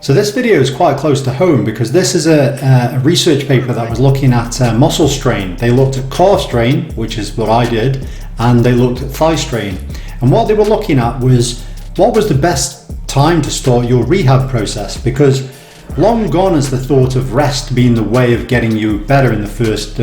So this video is quite close to home because this is a research paper that was looking at muscle strain. They looked at calf strain, which is what I did, and they looked at thigh strain. And what they were looking at was what was the best time to start your rehab process, because long gone is the thought of rest being the way of getting you better in the first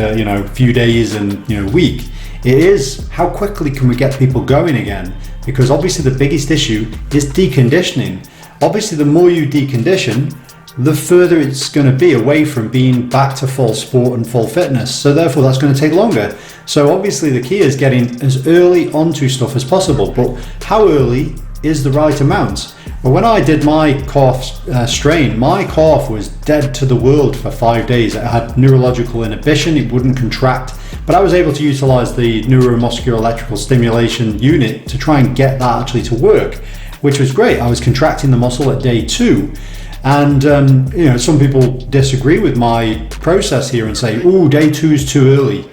few days and week. It is how quickly can we get people going again, because obviously the biggest issue is deconditioning. Obviously the more you decondition, the further it's going to be away from being back to full sport and full fitness, so therefore that's going to take longer. So obviously the key is getting as early onto stuff as possible, but how early is the right amount? Well, when I did my calf strain, my calf was dead to the world for 5 days. It had neurological inhibition, it wouldn't contract, but I was able to utilize the neuromuscular electrical stimulation unit to try and get that actually to work, which was great. I was contracting the muscle at day 2. And some people disagree with my process here and say, "Oh, day 2 is too early."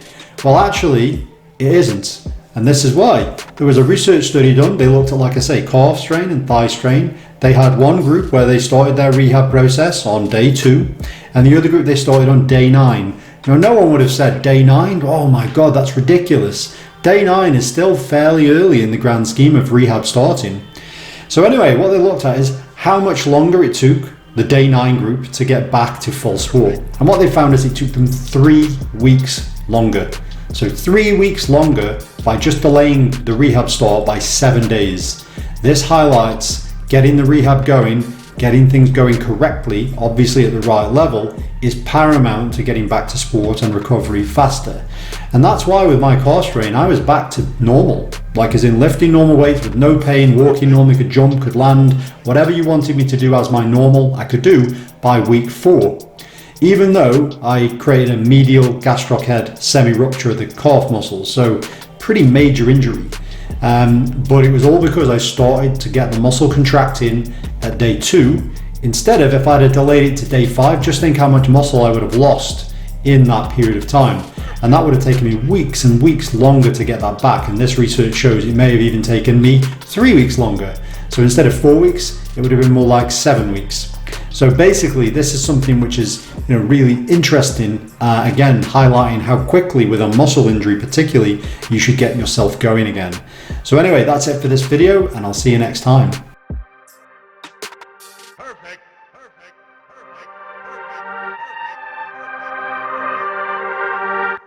Well, actually, it isn't. And this is why. There was a research study done. They looked at, like I say, calf strain and thigh strain. They had one group where they started their rehab process on day 2, and the other group they started on day 9. No one would have said day 9, oh my God, that's ridiculous. Day 9 is still fairly early in the grand scheme of rehab starting. So anyway, what they looked at is how much longer it took the day 9 group to get back to full sport. And what they found is it took them 3 weeks longer. So 3 weeks longer by just delaying the rehab start by 7 days. This highlights getting the rehab going, getting things going correctly, obviously at the right level, is paramount to getting back to sport and recovery faster. And that's why with my calf strain, I was back to normal, like as in lifting normal weights with no pain, walking normally, could jump, could land, whatever you wanted me to do as my normal, I could do by week 4. Even though I created a medial gastroc head semi-rupture of the calf muscle, so pretty major injury. But it was all because I started to get the muscle contracting at day 2, instead of if I'd have delayed it to day 5, just think how much muscle I would have lost in that period of time. And that would have taken me weeks and weeks longer to get that back. And this research shows it may have even taken me 3 weeks longer. So instead of 4 weeks, it would have been more like 7 weeks. So basically, this is something which is really interesting, again, highlighting how quickly with a muscle injury particularly, you should get yourself going again. So anyway, that's it for this video, and I'll see you next time.